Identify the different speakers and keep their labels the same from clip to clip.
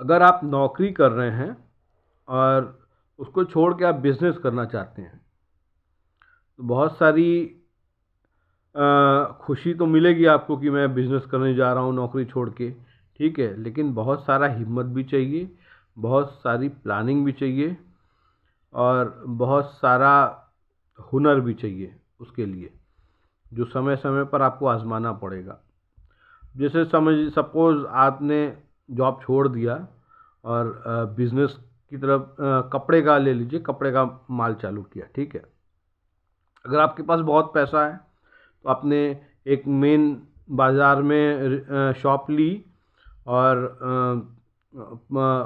Speaker 1: अगर आप नौकरी कर रहे हैं और उसको छोड़ के आप बिज़नेस करना चाहते हैं, तो बहुत सारी खुशी तो मिलेगी आपको कि मैं बिज़नेस करने जा रहा हूँ नौकरी छोड़ के, ठीक है। लेकिन बहुत सारा हिम्मत भी चाहिए, बहुत सारी प्लानिंग भी चाहिए और बहुत सारा हुनर भी चाहिए उसके लिए, जो समय समय पर आपको आजमाना पड़ेगा। जैसे समझ सपोज़ आपने जॉब छोड़ दिया और बिज़नेस की तरफ कपड़े का ले लीजिए, कपड़े का माल चालू किया, ठीक है। अगर आपके पास बहुत पैसा है तो आपने एक मेन बाज़ार में शॉप ली और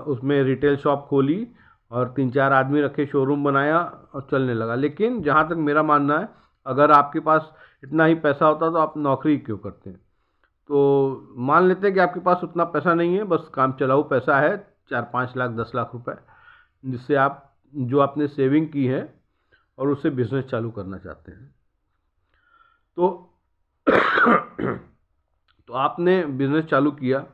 Speaker 1: उसमें रिटेल शॉप खोली और 3-4 आदमी रखे, शोरूम बनाया और चलने लगा। लेकिन जहाँ तक मेरा मानना है, अगर आपके पास इतना ही पैसा होता तो आप नौकरी क्यों करते हैं? तो मान लेते हैं कि आपके पास उतना पैसा नहीं है, बस काम चलाऊ पैसा है 4-5 लाख 10 लाख रुपए, जिससे आप जो आपने सेविंग की है और उससे बिजनेस चालू करना चाहते हैं। तो तो आपने बिजनेस चालू किया,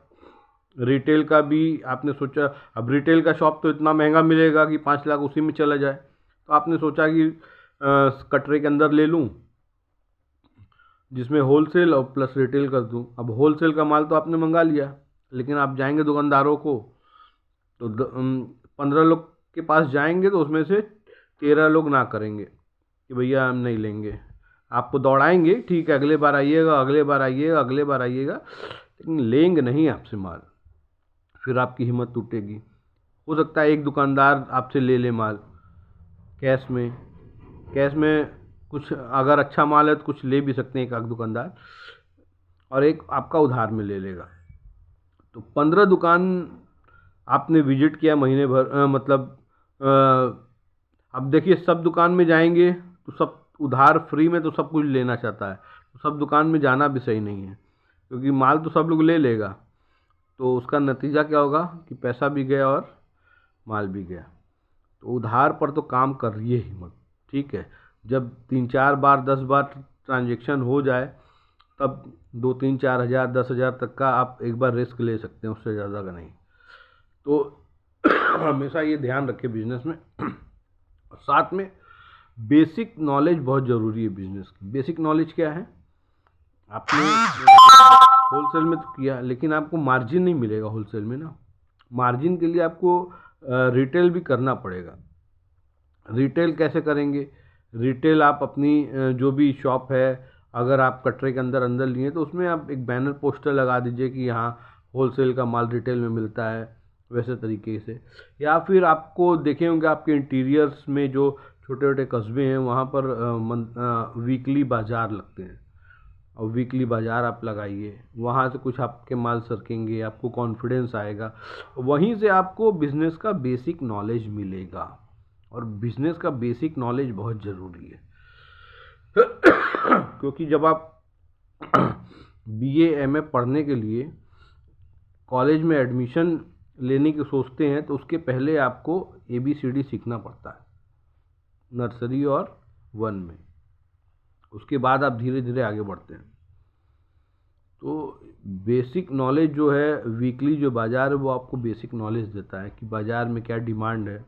Speaker 1: रिटेल का भी आपने सोचा। अब रिटेल का शॉप तो इतना महंगा मिलेगा कि 5 लाख उसी में चला जाए, तो आपने सोचा कि कटरे के अंदर ले लूँ जिसमें होलसेल और प्लस रिटेल कर दूं। अब होलसेल का माल तो आपने मंगा लिया, लेकिन आप जाएंगे दुकानदारों को तो 15 लोग के पास जाएंगे तो उसमें से 13 लोग ना करेंगे कि भैया हम नहीं लेंगे। आपको दौड़ाएंगे, ठीक है अगले बार आइएगा, अगले बार आइएगा, अगले बार आइएगा, लेकिन लेंगे नहीं आपसे माल। फिर आपकी हिम्मत टूटेगी। हो सकता है एक दुकानदार आपसे ले ले माल कैश में, कैश में कुछ अगर अच्छा माल है तो कुछ ले भी सकते हैं एक आध दुकानदार, और एक आपका उधार में ले लेगा। तो 15 दुकान आपने विजिट किया महीने भर, अब देखिए सब दुकान में जाएंगे तो सब उधार फ्री में तो सब कुछ लेना चाहता है, तो सब दुकान में जाना भी सही नहीं है, क्योंकि माल तो सब लोग ले लेगा। तो उसका नतीजा क्या होगा कि पैसा भी गया और माल भी गया। तो उधार पर तो काम करिए ही मत, ठीक है। जब 3-4 बार 10 बार ट्रांजेक्शन हो जाए तब 2-3-4 हज़ार 10 हज़ार तक का आप एक बार रिस्क ले सकते हैं, उससे ज़्यादा का नहीं। तो हमेशा ये ध्यान रखें बिजनेस में। और साथ में बेसिक नॉलेज बहुत ज़रूरी है बिजनेस की। बेसिक नॉलेज क्या है? आपने होलसेल में तो किया, लेकिन आपको मार्जिन नहीं मिलेगा होलसेल में ना। मार्जिन के लिए आपको रिटेल भी करना पड़ेगा। रिटेल कैसे करेंगे? रिटेल आप अपनी जो भी शॉप है, अगर आप कटरे के अंदर अंदर लिए तो उसमें आप एक बैनर पोस्टर लगा दीजिए कि यहाँ होलसेल का माल रिटेल में मिलता है, वैसे तरीके से। या फिर आपको देखे होंगे आपके इंटीरियर्स में जो छोटे छोटे कस्बे हैं वहाँ पर वीकली बाज़ार लगते हैं, और वीकली बाज़ार आप लगाइए, वहाँ से कुछ आपके माल सरकेंगे, आपको कॉन्फिडेंस आएगा, वहीं से आपको बिज़नेस का बेसिक नॉलेज मिलेगा। और बिज़नेस का बेसिक नॉलेज बहुत ज़रूरी है क्योंकि जब आप बीए एमए पढ़ने के लिए कॉलेज में एडमिशन लेने की सोचते हैं तो उसके पहले आपको ABCD सीखना पड़ता है नर्सरी और 1 में। उसके बाद आप धीरे धीरे आगे बढ़ते हैं। तो बेसिक नॉलेज जो है, वीकली जो बाज़ार है वो आपको बेसिक नॉलेज देता है कि बाज़ार में क्या डिमांड है,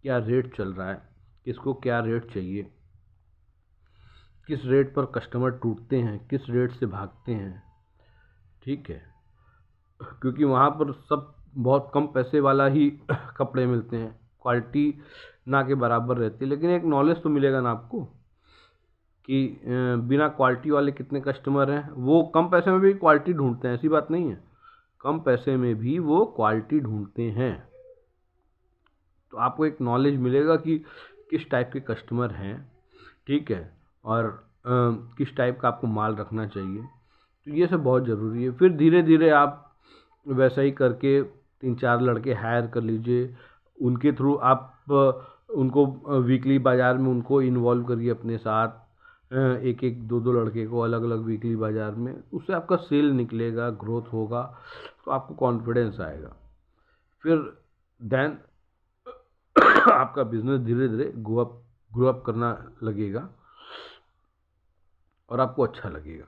Speaker 1: क्या रेट चल रहा है, किसको क्या रेट चाहिए, किस रेट पर कस्टमर टूटते हैं, किस रेट से भागते हैं, ठीक है। क्योंकि वहाँ पर सब बहुत कम पैसे वाला ही कपड़े मिलते हैं, क्वालिटी ना के बराबर रहती है। लेकिन एक नॉलेज तो मिलेगा ना आपको कि बिना क्वालिटी वाले कितने कस्टमर हैं। वो कम पैसे में भी क्वालिटी ढूंढते हैं, ऐसी बात नहीं है, कम पैसे में भी वो क्वालिटी ढूंढते हैं। तो आपको एक नॉलेज मिलेगा कि किस टाइप के कस्टमर हैं, ठीक है, और किस टाइप का आपको माल रखना चाहिए। तो ये सब बहुत ज़रूरी है। फिर धीरे धीरे आप वैसा ही करके 3-4 लड़के हायर कर लीजिए, उनके थ्रू आप उनको वीकली बाज़ार में उनको इन्वॉल्व करिए अपने साथ, एक एक दो दो लड़के को अलग अलग वीकली बाज़ार में। उससे आपका सेल निकलेगा, ग्रोथ होगा, तो आपको कॉन्फिडेंस आएगा। फिर देन आपका बिजनेस धीरे धीरे ग्रो अप करना लगेगा और आपको अच्छा लगेगा।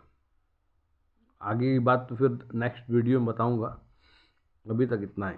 Speaker 1: आगे की बात तो फिर नेक्स्ट वीडियो में बताऊंगा, अभी तक इतना ही।